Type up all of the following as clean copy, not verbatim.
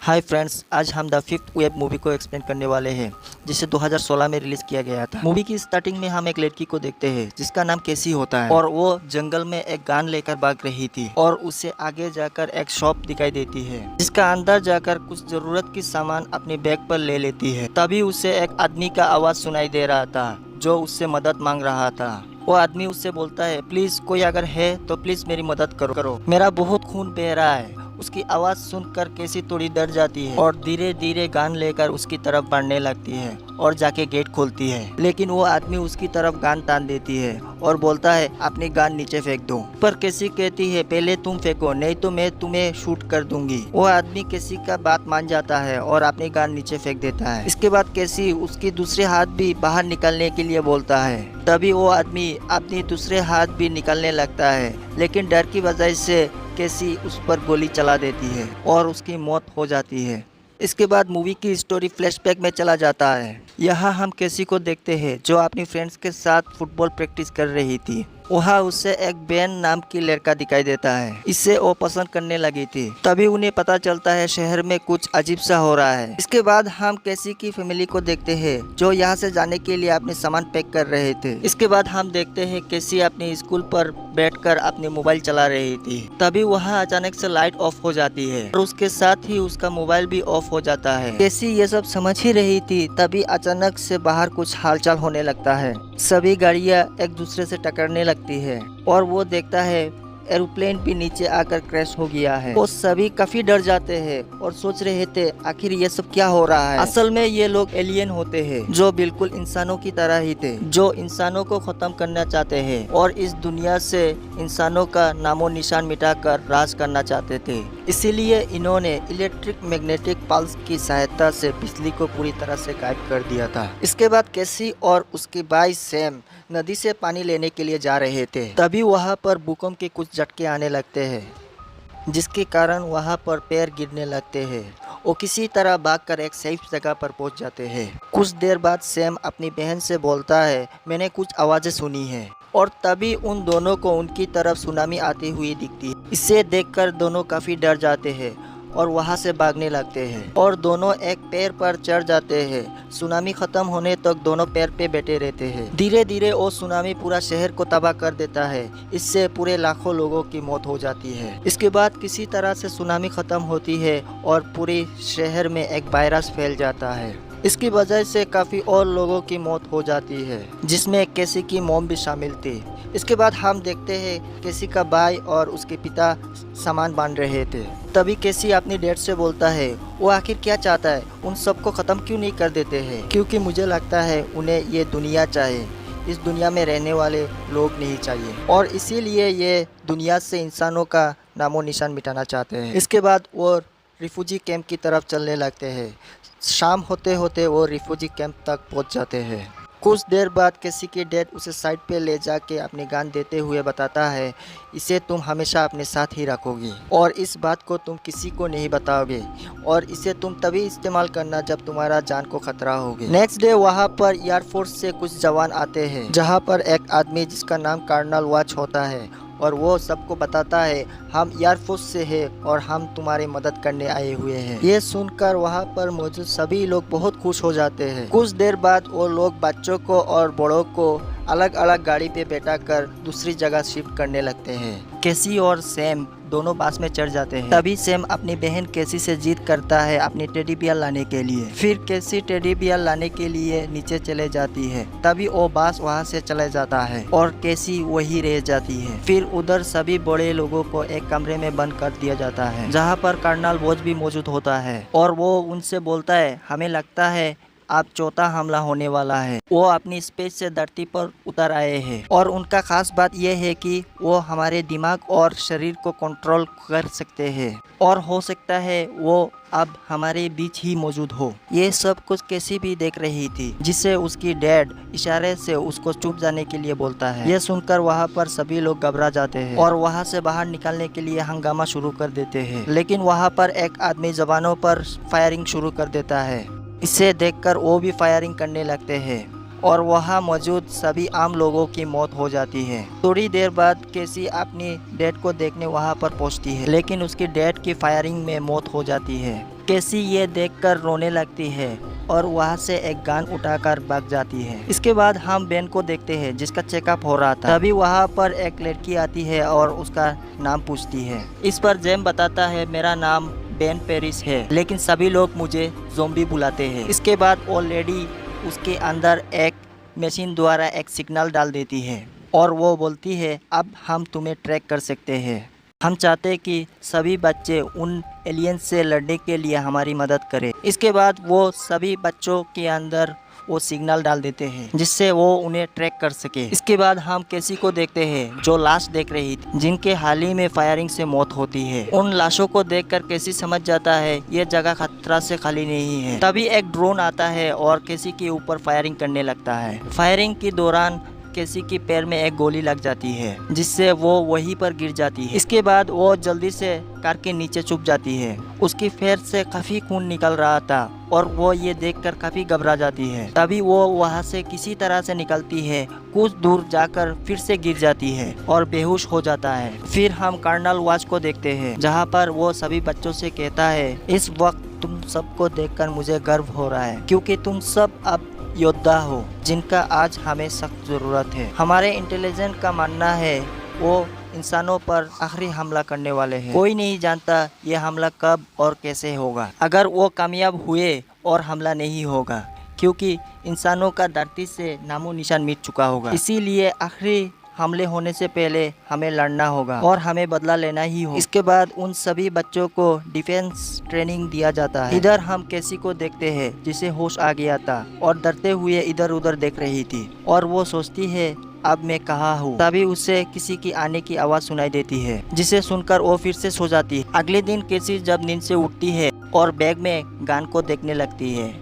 Hi friends, आज हम the fifth web movie को एक्सप्लेन करने वाले हैं जिसे 2016 में रिलीज किया गया था। मूवी की स्टार्टिंग में हम एक लड़की को देखते हैं जिसका नाम केसी होता है और वो जंगल में एक गन लेकर भाग रही थी और उसे आगे जाकर एक शॉप दिखाई देती है जिसका अंदर जाकर कुछ जरूरत की सामान अपने बैग पर ले लेती है। तभी उसे एक आदमी का आवाज सुनाई दे रहा था जो उससे मदद मांग रहा था। वो आदमी उससे बोलता है, प्लीज कोई अगर है तो प्लीज मेरी मदद करो, मेरा बहुत खून बह रहा है। उसकी आवाज़ सुनकर केसी थोड़ी डर जाती है और धीरे धीरे गन लेकर उसकी तरफ बढ़ने लगती है और जाके गेट खोलती है। लेकिन वो आदमी उसकी तरफ गन तान देती है और बोलता है अपनी गन नीचे फेंक दो। पर केसी कहती है पहले तुम फेंको नहीं तो मैं तुम्हें शूट कर दूंगी। वो आदमी केसी का बात मान जाता है और अपनी गन नीचे फेंक देता है। इसके बाद केसी उसकी दूसरे हाथ भी बाहर निकलने के लिए बोलता है। तभी वो आदमी अपनी दूसरे हाथ भी निकलने लगता है, लेकिन डर की वजह से केसी उस पर गोली चला देती है और उसकी मौत हो जाती है। इसके बाद मूवी की स्टोरी फ्लैशबैक में चला जाता है। यहाँ हम केसी को देखते हैं जो अपनी फ्रेंड्स के साथ फुटबॉल प्रैक्टिस कर रही थी। वहाँ उससे एक बेन नाम की लड़का दिखाई देता है। इससे वो पसंद करने लगी थी। तभी उन्हें पता चलता है शहर में कुछ अजीब सा हो रहा है। इसके बाद हम केसी की फैमिली को देखते हैं जो यहाँ से जाने के लिए अपने सामान पैक कर रहे थे। इसके बाद हम देखते हैं केसी अपने स्कूल पर बैठकर अपने मोबाइल चला रही थी। तभी वहाँ अचानक से लाइट ऑफ हो जाती है और उसके साथ ही उसका मोबाइल भी ऑफ हो जाता है। केसी ये सब समझ ही रही थी, तभी अचानक से बाहर कुछ हालचाल होने लगता है। सभी गाड़ियाँ एक दूसरे से टकराने लगती है और वो देखता है एरोप्लेन भी नीचे आकर क्रैश हो गया है। वो सभी काफी डर जाते हैं और सोच रहे थे आखिर ये सब क्या हो रहा है। असल में ये लोग एलियन होते हैं जो बिल्कुल इंसानों की तरह ही थे, जो इंसानों को खत्म करना चाहते हैं और इस दुनिया से इंसानों का नामो निशान मिटाकर राज करना चाहते थे। इसीलिए इन्होंने इलेक्ट्रिक मैग्नेटिक पल्स की सहायता से बिजली को पूरी तरह से गायब कर दिया था। इसके बाद केसी और उसके भाई सैम नदी से पानी लेने के लिए जा रहे थे। तभी वहाँ पर भूकंप के कुछ झटके आने लगते हैं जिसके कारण वहाँ पर पैर गिरने लगते हैं। वो किसी तरह भागकर एक सेफ जगह पर पहुँच जाते हैं। कुछ देर बाद सैम अपनी बहन से बोलता है मैंने कुछ आवाज़ें सुनी है और तभी उन दोनों को उनकी तरफ सुनामी आती हुई दिखती है। इसे देखकर दोनों काफ़ी डर जाते हैं और वहाँ से भागने लगते हैं और दोनों एक पेड़ पर चढ़ जाते हैं। सुनामी खत्म होने तक दोनों पेड़ पे बैठे रहते हैं। धीरे धीरे वो सुनामी पूरा शहर को तबाह कर देता है। इससे पूरे लाखों लोगों की मौत हो जाती है। इसके बाद किसी तरह से सुनामी खत्म होती है और पूरे शहर में एक वायरस फैल जाता है। इसकी वजह से काफ़ी और लोगों की मौत हो जाती है जिसमें केसी की मॉम भी शामिल थी। इसके बाद हम देखते हैं केसी का भाई और उसके पिता सामान बांध रहे थे। तभी केसी अपनी डैड से बोलता है वो आखिर क्या चाहता है, उन सबको ख़त्म क्यों नहीं कर देते हैं, क्योंकि मुझे लगता है उन्हें ये दुनिया चाहिए, इस दुनिया में रहने वाले लोग नहीं चाहिए और इसीलिए ये दुनिया से इंसानों का नामो निशान मिटाना चाहते हैं। इसके बाद वो रिफ्यूजी कैंप की तरफ चलने लगते हैं। शाम होते होते वो रिफ्यूजी कैंप तक पहुंच जाते हैं। कुछ देर बाद केसी के डैड उसे साइड पे ले जाके अपनी गन देते हुए बताता है इसे तुम हमेशा अपने साथ ही रखोगी और इस बात को तुम किसी को नहीं बताओगे और इसे तुम तभी इस्तेमाल करना जब तुम्हारा जान को खतरा होगी। नेक्स्ट डे वहाँ पर एयरफोर्स से कुछ जवान आते हैं जहाँ पर एक आदमी जिसका नाम कर्नल वाच होता है और वो सबको बताता है हम एयरफोर्स से हैं और हम तुम्हारी मदद करने आए हुए हैं। ये सुनकर वहाँ पर मौजूद सभी लोग बहुत खुश हो जाते हैं। कुछ देर बाद वो लोग बच्चों को और बड़ों को अलग अलग गाड़ी पे बैठाकर दूसरी जगह शिफ्ट करने लगते हैं। केसी और सैम दोनों बस में चढ़ जाते हैं। तभी सैम अपनी बहन केसी से जिद करता है अपनी टेडी बियर लाने के लिए। फिर केसी टेडी बियर लाने के लिए नीचे चले जाती है। तभी वो बस वहाँ से चले जाता है और केसी वही रह जाती है। फिर उधर सभी बड़े लोगों को एक कमरे में बंद कर दिया जाता है जहाँ पर कर्नल वॉच भी मौजूद होता है और वो उनसे बोलता है हमें लगता है अब चौथा हमला होने वाला है। वो अपनी स्पेस से धरती पर उतर आए हैं और उनका खास बात यह है कि वो हमारे दिमाग और शरीर को कंट्रोल कर सकते हैं और हो सकता है वो अब हमारे बीच ही मौजूद हो। ये सब कुछ केसी भी देख रही थी जिसे उसकी डैड इशारे से उसको चुप जाने के लिए बोलता है। ये सुनकर वहाँ पर सभी लोग घबरा जाते हैं और वहाँ से बाहर निकलने के लिए हंगामा शुरू कर देते हैं। लेकिन वहाँ पर एक आदमी जवानों पर फायरिंग शुरू कर देता है। इसे देखकर वो भी फायरिंग करने लगते हैं और वहाँ मौजूद सभी आम लोगों की मौत हो जाती है। थोड़ी देर बाद केसी अपनी डैड को देखने वहाँ पर पहुँचती है, लेकिन उसकी डैड की फायरिंग में मौत हो जाती है। कैसी ये देखकर रोने लगती है और वहाँ से एक गन उठाकर भाग जाती है। इसके बाद हम बेन को देखते हैं जिसका चेकअप हो रहा था। तभी वहाँ पर एक लड़की आती है और उसका नाम पूछती है। इस पर जेम बताता है मेरा नाम बेन पेरिस है, लेकिन सभी लोग मुझे ज़ोंबी बुलाते हैं। इसके बाद वो लेडी उसके अंदर एक मशीन द्वारा एक सिग्नल डाल देती है और वो बोलती है अब हम तुम्हें ट्रैक कर सकते हैं। हम चाहते हैं कि सभी बच्चे उन एलियंस से लड़ने के लिए हमारी मदद करें। इसके बाद वो सभी बच्चों के अंदर वो सिग्नल डाल देते हैं जिससे वो उन्हें ट्रैक कर सके। इसके बाद हम कैसी को देखते हैं जो लाश देख रही थी, जिनके हाल ही में फायरिंग से मौत होती है। उन लाशों को देखकर कैसी समझ जाता है ये जगह खतरा से खाली नहीं है। तभी एक ड्रोन आता है और कैसी के ऊपर फायरिंग करने लगता है। फायरिंग के दौरान कैसी के पैर में एक गोली लग जाती है जिससे वो वहीं पर गिर जाती है। इसके बाद वो जल्दी से कार के नीचे छुप जाती है। उसकी पैर से काफी खून निकल रहा था और वो ये देखकर काफी घबरा जाती है। तभी वो वहाँ से किसी तरह से निकलती है, कुछ दूर जाकर फिर से गिर जाती है और बेहोश हो जाता है। फिर हम कर्नल वाच को देखते हैं जहाँ पर वो सभी बच्चों से कहता है इस वक्त तुम सबको देखकर मुझे गर्व हो रहा है क्योंकि तुम सब अब योद्धा हो जिनका आज हमें सख्त जरूरत है। हमारे इंटेलिजेंस का मानना है वो इंसानों पर आखिरी हमला करने वाले हैं। कोई नहीं जानता ये हमला कब और कैसे होगा। अगर वो कामयाब हुए और हमला नहीं होगा क्योंकि इंसानों का धरती से नामो निशान मिट चुका होगा। इसीलिए आखिरी हमले होने से पहले हमें लड़ना होगा और हमें बदला लेना ही होगा। इसके बाद उन सभी बच्चों को डिफेंस ट्रेनिंग दिया जाता है। इधर हम कैसी को देखते हैं जिसे होश आ गया था और डरते हुए इधर उधर देख रही थी और वो सोचती है अब मैं कहाँ हूँ। तभी उसे किसी की आने की आवाज़ सुनाई देती है जिसे सुनकर वो फिर से सो जाती है। अगले दिन कैसी जब नींद से उठती है और बैग में गन को देखने लगती है,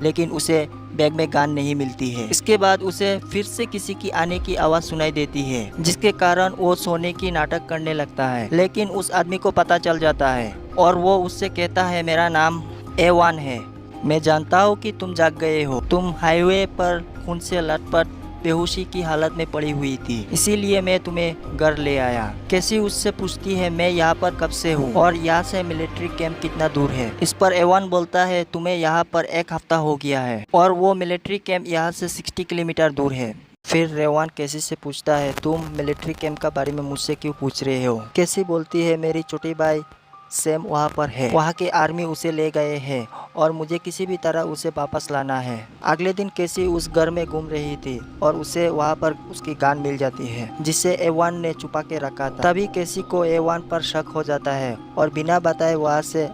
लेकिन उसे बैग में गन नहीं मिलती है। इसके बाद उसे फिर से किसी की आने की आवाज़ सुनाई देती है जिसके कारण वो सोने की नाटक करने लगता है, लेकिन उस आदमी को पता चल जाता है और वो उससे कहता है मेरा नाम एवान है, मैं जानता हूँ कि तुम जाग गए हो। तुम हाईवे पर खून से लटपट बेहोशी की हालत में पड़ी हुई थी, इसीलिए मैं तुम्हें घर ले आया। कैसी उससे पूछती है मैं यहाँ पर कब से हूँ और यहाँ से मिलिट्री कैंप कितना दूर है। इस पर एवान बोलता है तुम्हें यहाँ पर 1 हफ्ता हो गया है और वो मिलिट्री कैंप यहाँ से 60 किलोमीटर दूर है। फिर रेवान कैसी से पूछता है तुम मिलिट्री कैंप का बारे में मुझसे क्यों पूछ रहे हो। कैसी बोलती है मेरी छोटी भाई सैम वहाँ पर है, वहाँ के आर्मी उसे ले गए हैं और मुझे किसी भी तरह उसे वापस लाना है। अगले दिन कैसी उस घर में घूम रही थी और उसे वहाँ पर उसकी गन मिल जाती है जिसे एवान ने छुपा के रखा था। तभी कैसी को एवान पर शक हो जाता है और बिना बताए वहाँ से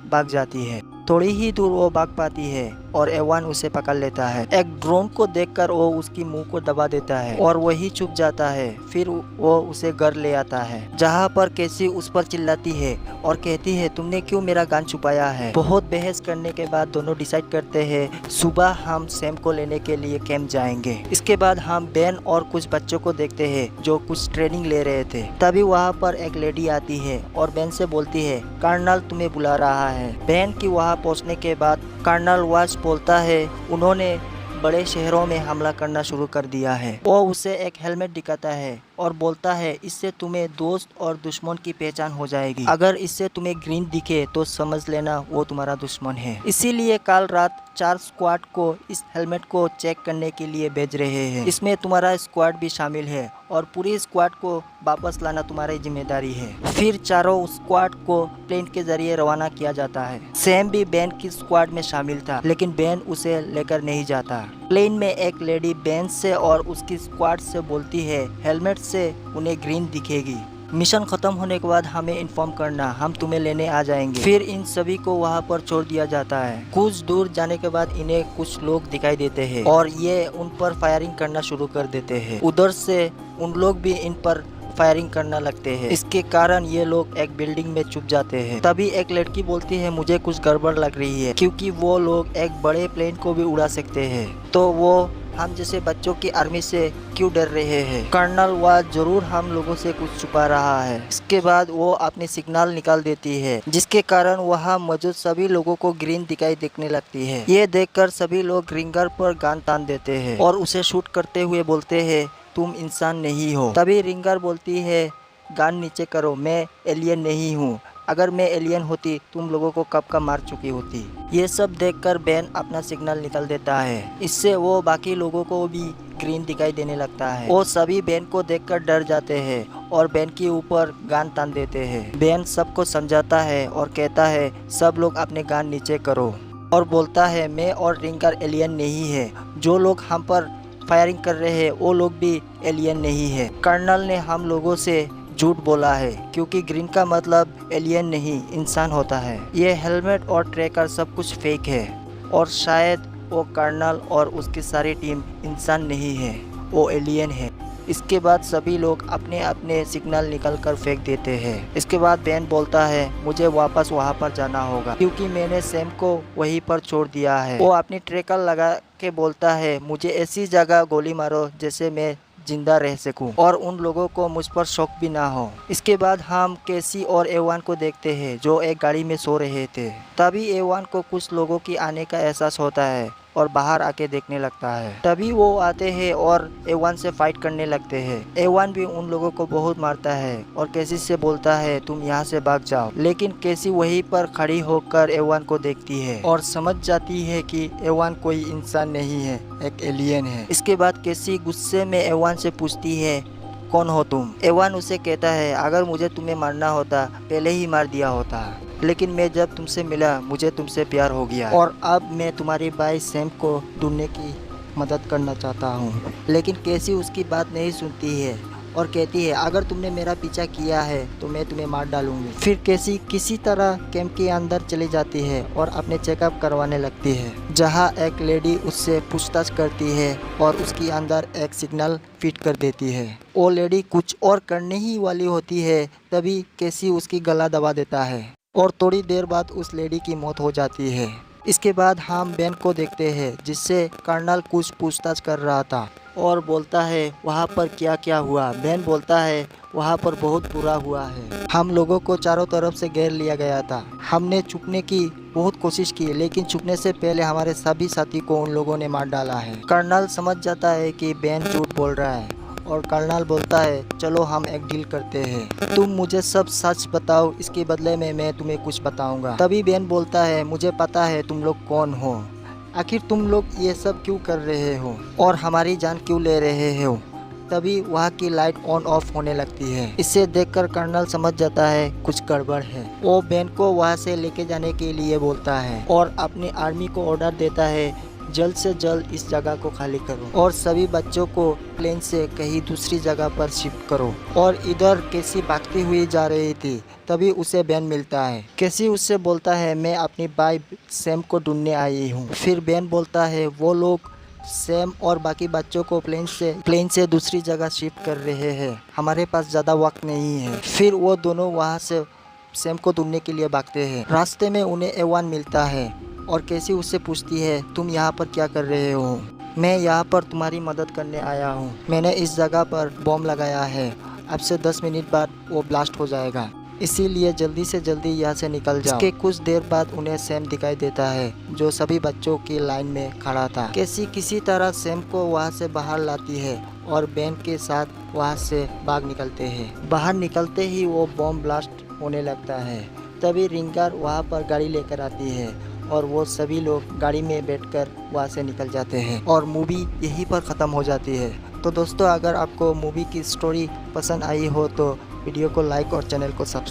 भाग जाती है। थोड़ी ही दूर वो भाग पाती है और एवान उसे पकड़ लेता है। एक ड्रोन को देखकर वो उसकी मुंह को दबा देता है और वही छुप जाता है। फिर वो उसे घर ले आता है जहाँ पर कैसी उस पर चिल्लाती है और कहती है तुमने क्यों मेरा गन छुपाया है। बहुत बहस करने के बाद दोनों डिसाइड करते हैं सुबह हम सैम को लेने के लिए कैंप जाएंगे। इसके बाद हम बेन और कुछ बच्चों को देखते हैं जो कुछ ट्रेनिंग ले रहे थे। तभी वहाँ पर एक लेडी आती है और बेन से बोलती है कर्नल तुम्हें बुला रहा है। बेन की वहाँ पहुँचने के बाद कर्नल वाच बोलता है उन्होंने बड़े शहरों में हमला करना शुरू कर दिया है। वो उसे एक हेलमेट दिखाता है और बोलता है इससे तुम्हें दोस्त और दुश्मन की पहचान हो जाएगी। अगर इससे तुम्हें ग्रीन दिखे तो समझ लेना वो तुम्हारा दुश्मन है। इसीलिए कल रात 4 स्क्वाड को इस हेलमेट को चेक करने के लिए भेज रहे हैं। इसमें तुम्हारा स्क्वाड भी शामिल है और पूरी स्क्वाड को वापस लाना तुम्हारी जिम्मेदारी है। फिर चारों स्क्वाड को प्लेन के जरिए रवाना किया जाता है। सैम भी बेन की स्क्वाड में शामिल था, लेकिन बेन उसे लेकर नहीं जाता। प्लेन में एक लेडी बेन से और उसकी स्क्वाड से बोलती है हेलमेट से उन्हें ग्रीन दिखेगी। मिशन खत्म होने के बाद हमें इन्फॉर्म करना, हम तुम्हें लेने आ जाएंगे। फिर इन सभी को वहाँ पर छोड़ दिया जाता है। कुछ दूर जाने के बाद इन्हें कुछ लोग दिखाई देते हैं और ये उन पर फायरिंग करना शुरू कर देते हैं। उधर से उन लोग भी इन पर फायरिंग करना लगते हैं। इसके कारण ये लोग एक बिल्डिंग में छुप जाते हैं। तभी एक लड़की बोलती है मुझे कुछ गड़बड़ लग रही है क्योंकि वो लोग एक बड़े प्लेन को भी उड़ा सकते हैं, तो वो हम जैसे बच्चों की आर्मी से क्यों डर रहे हैं। कर्नल वाच जरूर हम लोगों से कुछ छुपा रहा है। इसके बाद वो अपनी सिग्नल निकाल देती है जिसके कारण वहाँ मौजूद सभी लोगों को ग्रीन दिखाई देने लगती है। ये देखकर सभी लोग रिंगर पर गन तान देते हैं और उसे शूट करते हुए बोलते हैं तुम इंसान नहीं हो। तभी रिंगर बोलती है गन नीचे करो, मैं एलियन नहीं हूँ, अगर मैं एलियन होती तुम लोगों को कब का मार चुकी होती। ये सब देखकर बेन अपना सिग्नल निकाल देता है। इससे वो बाकी लोगों को भी ग्रीन दिखाई देने लगता है। वो सभी बेन को देखकर डर जाते हैं और बेन के ऊपर गान तान देते हैं। बेन सबको समझाता है और कहता है सब लोग अपने गान नीचे करो, और बोलता है मैं और रिंगर एलियन नहीं है। जो लोग हम पर फायरिंग कर रहे हैं वो लोग भी एलियन नहीं है। कर्नल ने हम लोगों से झूठ बोला है क्योंकि ग्रीन का मतलब एलियन नहीं इंसान होता है। ये हेलमेट और ट्रैकर सब कुछ फेक है और शायद वो कर्नल और उसकी सारी टीम इंसान नहीं है, वो एलियन है। इसके बाद सभी लोग अपने अपने सिग्नल निकल कर फेंक देते हैं। इसके बाद बेन बोलता है मुझे वापस वहाँ पर जाना होगा क्योंकि मैंने सैम को वहीं पर छोड़ दिया है। वो अपनी ट्रैकर लगा के बोलता है मुझे ऐसी जगह गोली मारो जैसे मैं जिंदा रह सकूं और उन लोगों को मुझ पर शौक भी ना हो। इसके बाद हम केसी और एवान को देखते हैं जो एक गाड़ी में सो रहे थे। तभी एवान को कुछ लोगों की आने का एहसास होता है और बाहर आके देखने लगता है। तभी वो आते हैं और एवान से फाइट करने लगते हैं। एवान भी उन लोगों को बहुत मारता है और केसी से बोलता है तुम यहाँ से भाग जाओ, लेकिन केसी वहीं पर खड़ी होकर एवान को देखती है और समझ जाती है कि एवान कोई इंसान नहीं है, एक एलियन है। इसके बाद केसी गुस्से में एवान से पूछती है कौन हो तुम। एवान उसे कहता है अगर मुझे तुम्हें मारना होता पहले ही मार दिया होता, लेकिन मैं जब तुमसे मिला मुझे तुमसे प्यार हो गया और अब मैं तुम्हारे भाई सैम को ढूंढने की मदद करना चाहता हूँ। लेकिन केसी उसकी बात नहीं सुनती है और कहती है अगर तुमने मेरा पीछा किया है तो मैं तुम्हें मार डालूंगी। फिर केसी किसी तरह कैंप के अंदर चली जाती है और अपने चेकअप करवाने लगती है, जहाँ एक लेडी उससे पूछताछ करती है और उसके अंदर एक सिग्नल फिट कर देती है। वो लेडी कुछ और करने ही वाली होती है, तभी केसी उसकी गला दबा देता है और थोड़ी देर बाद उस लेडी की मौत हो जाती है। इसके बाद हम बेन को देखते हैं जिससे कर्नल कुछ पूछताछ कर रहा था और बोलता है वहाँ पर क्या क्या हुआ। बेन बोलता है वहाँ पर बहुत बुरा हुआ है, हम लोगों को चारों तरफ से घेर लिया गया था। हमने छुपने की बहुत कोशिश की लेकिन छुपने से पहले हमारे सभी साथी को उन लोगों ने मार डाला है। कर्नल समझ जाता है कि बेन झूठ बोल रहा है और कर्नल बोलता है चलो हम एक डील करते हैं, तुम मुझे सब सच बताओ, इसके बदले में मैं तुम्हें कुछ बताऊंगा। तभी बेन बोलता है मुझे पता है तुम लोग कौन हो, आखिर तुम लोग ये सब क्यों कर रहे हो और हमारी जान क्यों ले रहे हो। तभी वहाँ की लाइट ऑन ऑफ होने लगती है। इसे देखकर कर्नल समझ जाता है कुछ गड़बड़ है। वो बेन को वहाँ से लेके जाने के लिए बोलता है और अपनी आर्मी को ऑर्डर देता है जल्द से जल्द इस जगह को खाली करो और सभी बच्चों को प्लेन से कहीं दूसरी जगह पर शिफ्ट करो। और इधर केसी भागती हुई जा रही थी, तभी उसे बेन मिलता है। केसी उससे बोलता है मैं अपनी भाई सैम को ढूंढने आई हूँ। फिर बेन बोलता है वो लोग सैम और बाकी बच्चों को प्लेन से दूसरी जगह शिफ्ट कर रहे हैं, हमारे पास ज़्यादा वक्त नहीं है। फिर वो दोनों वहाँ से सैम को ढूंढने के लिए भागते हैं। रास्ते में उन्हें एवान मिलता है और केसी उससे पूछती है तुम यहाँ पर क्या कर रहे हो। मैं यहाँ पर तुम्हारी मदद करने आया हूँ, मैंने इस जगह पर बॉम्ब लगाया है, अब से 10 मिनट बाद वो ब्लास्ट हो जाएगा, इसीलिए जल्दी से जल्दी यहाँ से निकल जाओ। इसके कुछ देर बाद उन्हें सैम दिखाई देता है जो सभी बच्चों की लाइन में खड़ा था। केसी किसी तरह सैम को वहाँ से बाहर लाती है और बेन के साथ वहाँ से भाग निकलते हैं। बाहर निकलते ही वो बॉम्ब ब्लास्ट होने लगता है। तभी रिंगर वहाँ पर गाड़ी लेकर आती है और वो सभी लोग गाड़ी में बैठकर वहाँ से निकल जाते हैं और मूवी यहीं पर ख़त्म हो जाती है। तो दोस्तों अगर आपको मूवी की स्टोरी पसंद आई हो तो वीडियो को लाइक और चैनल को सब्सक्राइब